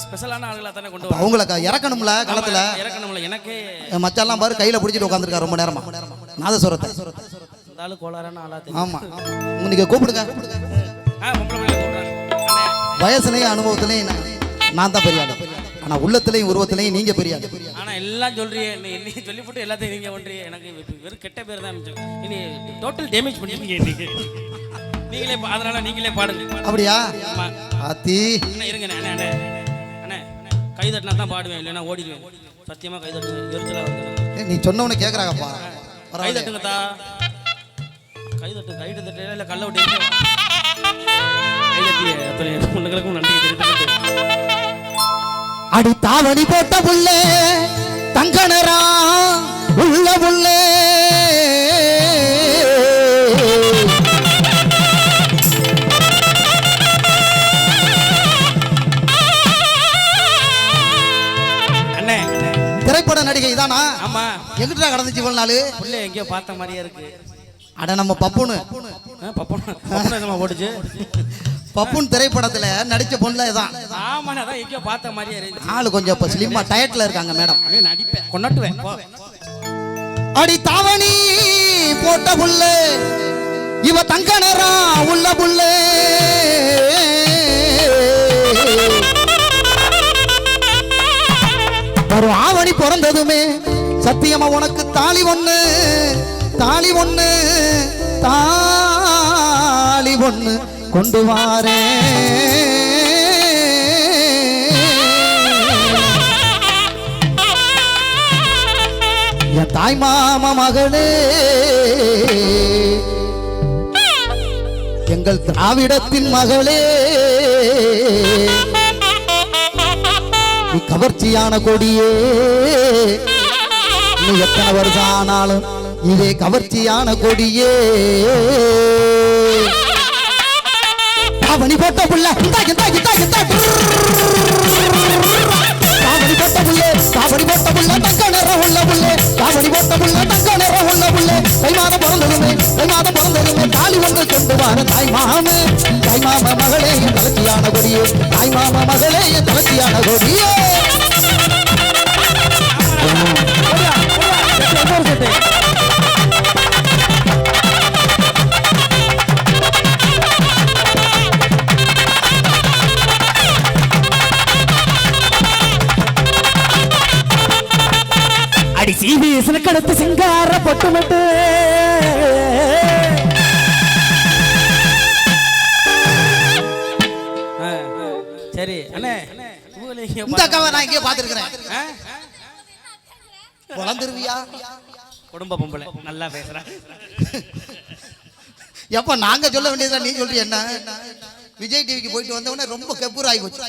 ஸ்பெஷலான ஆளுகளா தானே கொண்டு வர. அவங்கள இறக்கணும்ல களத்துல. இறக்கணும்ல. எனக்கே மச்சான்லாம் பாரு கையில பிடிச்சிட்டு உட்காந்துருக்கா ரொம்ப நேரமா நாதஸ்வரத்தை. இந்த ஆளு கோளாறான ஆளா தெரியும். ஆமா நீங்க கூப்பிடுங்க. வயசுலயும் அனுபவத்திலையும் நான் தான் பெரிய ஆளு. ஆனா உள்ளத்திலையும் உருவத்திலையும் நீங்க பெரிய ஆளு. ஆனா எல்லாம் சொல்றியே, நீ சொல்லி போட்டு எல்லாத்தையும் நீங்க ஒன்றியே. எனக்கு வெறும் கெட்ட பேர் தான். இனி டோட்டல் டேமேஜ் பண்ணிருக்கீங்க நீங்க. நீங்களே அதனால நீங்களே பாடுங்க. அப்படியா? ஆத்தி இருங்க அண்ணே. அண்ணே கை தட்டினா தான் பாடுவேன், இல்லைன்னா ஓடிடுவேன். சத்தியமா கை தட்டு எரிச்சலா வருது. நீ சொன்னவனே கேக்குறாங்கப்பா. கை தட்டுங்கத்தா. கை தட்டு இல்லை கல்ல விட்டு கை தட்டி அத்தனை பொண்ணுங்களுக்கும் நன்றி தெரிவித்துக்கிட்டு. அடி தாவணி போட்ட புள்ளே தங்கனரா உள்ள புள்ளே அண்ணே திரைப்பட நடிகை இதானா? ஆமா. எங்கிட்ட கடந்துச்சு இவ்வளவு நாள்? புள்ளே எங்கேயோ பார்த்த மாதிரியே இருக்கு. அட நம்ம பப்புனு ஓடுச்சு. பப்புன் திரைப்படத்துல நடிச்ச பொண்ணுல இதான். ஆமா அதான் எங்கேயோ பார்த்த மாதிரியே இருக்கு. ஆளு கொஞ்சம் இப்ப ஸ்லிம்மா டயட்ல இருக்காங்க மேடம். நடிப்பேன் கொண்டாட்டுவேன். அடி தாவணி போட்ட புள்ளே இவ தங்கனரா உள்ள புள்ளே ஒரு ஆவணி பிறந்ததுமே சத்தியமா உனக்கு தாலி ஒண்ணு தாலி ஒண்ணு தாலி ஒண்ணு கொண்டு வாரே. என் தாய் மாமா மகளே எங்கள் திராவிடத்தின் மகளே நீ கவர்ச்சியான கொடியே. நீ எத்தனை வருஷம் ஆனாலும் இதே கவர்ச்சியான கொடியே. தாவணி போட்ட புள்ள தாவணி போட்ட புள்ளே தாவணி போட்ட புள்ள தங்க நிறம் உள்ள புள்ளே தாவணி போட்ட புள்ள தங்க நிறம் உள்ள புள்ளே தை மாதம் பிறந்ததுமே தாலி ஒன்று கொண்டு வார தாய் மாம மகளே என் தலச்சியான கொடியே. தாய் மாம மகளே என் தலச்சியான கொடியே. அடி சீவியஸ்ல கடத்து சிங்கார பொட்டு மட்டு சரி அண்ணே. இந்த அக்காவை நான் இங்கே பார்த்திருக்கிறேன். வளர்ந்துருவியா? குடும்ப பொம்பளை நல்லா பேசுறேன். எப்ப நாங்க சொல்ல வேண்டியதுதான் நீ சொல்றீ என்ன? விஜய் டிவிக்கு போயிட்டு வந்தவொடனே ரொம்ப கெப்பூர் ஆகி போச்சு.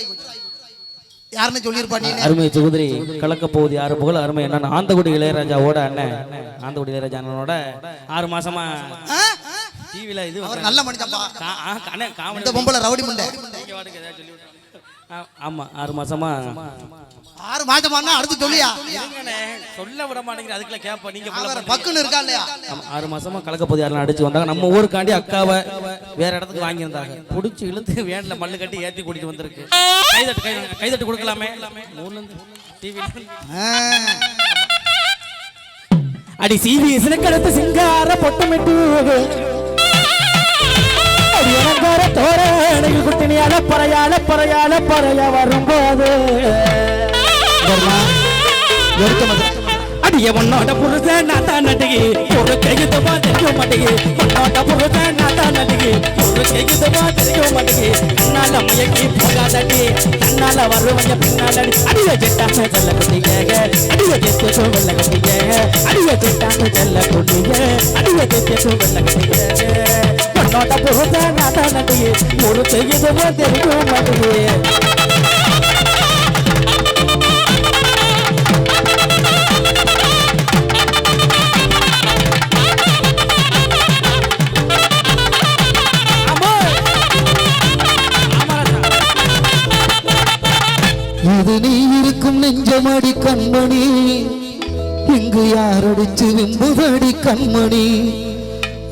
யாருன்னு சொல்லியிருப்பா நீ? அருமை சகோதரி கலக்க போகுது யாரு புகழ் அருமை என்ன ஆந்தகுடி இளையராஜாவோட அண்ணன் ஆந்தகுடி இளையராஜா அண்ணனோட 6 மாசமா டிவில இது நல்ல மனுஷன்ப்பா. காமெடி பொம்பளை ரவுடி முண்டை. ஆமா 6 மாசமா 6 மாசமானா அடுத்து சொல்லியா? சொல்ல விட மாட்டேங்கிற அதுக்குள்ள கேப்ப நீங்க பக்குன்னு இருக்கா இல்லையா? 6 மாசமா கலக்க போது யாரெல்லாம் அடிச்சு வந்தாங்க. நம்ம ஊருக்காண்டி அக்காவை வேற இடத்துக்கு வாங்கி வந்தாங்க. புடிச்சு இழுத்து வேன்ல மல்லு கட்டி ஏத்தி கூட்டிட்டு வந்திருக்கு. கைதட்டு கொடுக்கலாமே ஊர்ல இருந்து டிவி. அடி சீவியஸ்ல கடத்து சிங்கார பொட்டு மட்டு தோரணையில் குட்டினி பறையால வரும்போது அடிய உன்னோட புருஷன் நான் தான் நட்டுகி ஒரு கைக்குமா தெரிய மாட்டேங்கி உன்னோட புருஷன் நான் தான் நட்டுகி ஒரு கைக்குமா தெரிய மாட்டேங்கி தன்னால மயக்கி போகாதடி தன்னால வருவங்க பின்னால அடிய செட்டான செல்ல குட்டிங்க அடிய செத்து வெள்ள குட்டிங்க அடிய செட்டான செல்ல குட்டிங்க அடிய செத்து வெள்ள குட்டிங்க உன்னோட புருஷன் நான் தான் நட்டுகி ஒரு கைக்குமா தெரிய மாட்டேங்கி. இது நீ இருக்கும் நெஞ்சமடி கண்மணி இங்கு யாரடிச்சு விம்புதடி கண்மணி.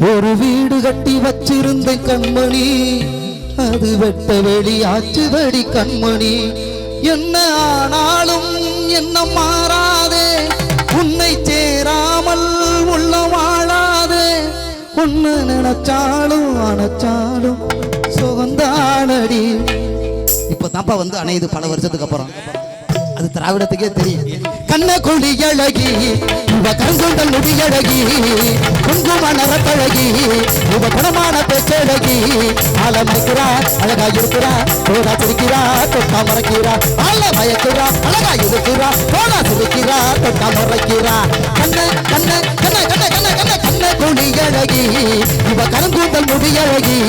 ஒரு வீடு கட்டி வச்சிருந்த கண்மணி அது வெட்ட வெளி ஆச்சுதடி கண்மணி. என்ன ஆனாலும் என்ன மாறாதே உன்னை சேராமல் உள்ள வாழாதே உன்னை நினைச்சாலும் அணைச்சாலும் சுகந்தானடி. இப்பதான்ப்பா வந்து அணையுது பல வருஷத்துக்கு அப்புறம். அது திராவிடத்துக்கே தெரியும். கண்ண கொடி அழகி இவ கருங்குண்டல் முடி அழகி குங்கும நரத்தழகி இவ குணமான பேச்சழகி ஆள மறைக்கிறா அழகா இருக்கிறா தோடா சிரிக்கிறா தொட்டா மறைக்கிறா ஆள மயக்கிறா அழகா இருக்கிறா தோடா சிரிக்கிறா தொட்டா மறைக்கிறா கண்ண கண்ண கண்ண கண்ண கண்ண கண்ண கண்ண கொடி அழகி இவ கருங்குண்டல் முடி அழகி.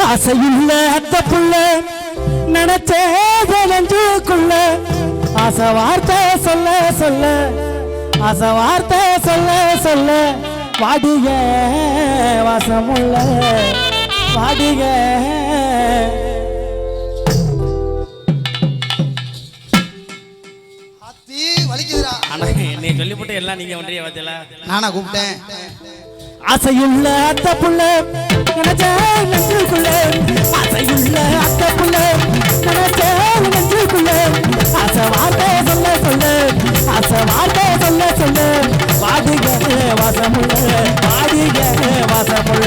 ஆசையுள்ள அத்த புள்ள நினைச்சே நெஞ்சுக்குள்ள ஆசை வார்த்தை சொல்ல சொல்ல ஆசை வார்த்தை சொல்ல சொல்ல வாடிக வாசமுள்ள வாடிக. ஆனா என்னை சொல்லிவிட்டு எல்லாம் நீங்க ஒன்றிய பார்த்தீங்களா? நானா கூப்பிட்டேன்? ஆசையுள்ள அத்த புள்ள நினைச்சே நெஞ்சுக்குள்ள ஆசையுள்ள அத்த புள்ள நினைச்சே நெஞ்சுக்குள்ள ஆசை வார்த்தை சொல்ல சொல்ல ஆசை வார்த்தை சொல்ல சொல்ல வாடிக வாசமுள்ள வாடிக வாசமுள்ள.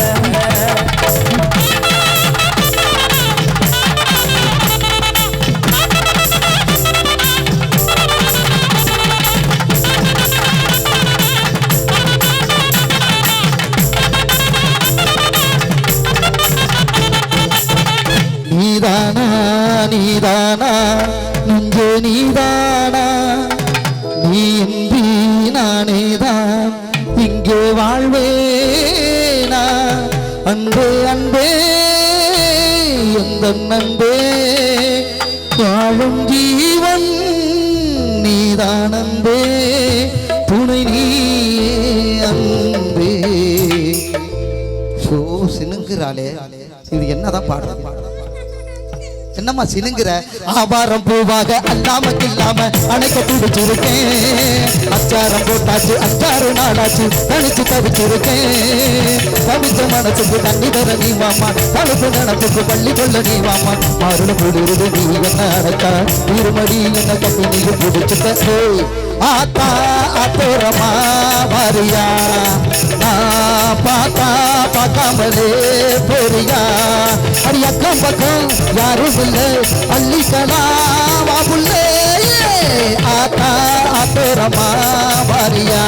நீதானா நீதானா நெஞ்சே நீதானா நீ இன்றி நானேதான் இங்கே வாழ்வேனா அன்பே அன்பே எந்த அன்பே வாழும் ஜீவன் நீதான் அன்பே துணை நீ அன்பே. சினுங்கிறாளே இது என்னதான் பாடுறது? என்னம்மா சினுங்கிற? ஆபாரம் பூவாக அல்லாம இல்லாம அணைக்க பிடிச்சிருக்கேன். அச்சாரம் போட்டாச்சு 6 நாளாச்சு தனிச்சு தவிச்சிருக்கேன். தவிச்ச மனசுக்கு தண்ணி தர நீ வாமா தடுப்பு நடப்புக்கு பள்ளி கொள்ள நீ வாமா மாறுல போடுறது நீ என்ன அடைத்தா இருமடி என்ன கட்டி நீ பிடிச்சிட்ட ஆத்தா அத்தோரமா வாரியா நான் பார்த்தா பார்க்காமலே போறியா அடி அக்கம் பக்கம் யாரும் இல்லை அள்ளிக்கலாம் புள்ளே ஆத்தா அத்தோரமா வாரியா.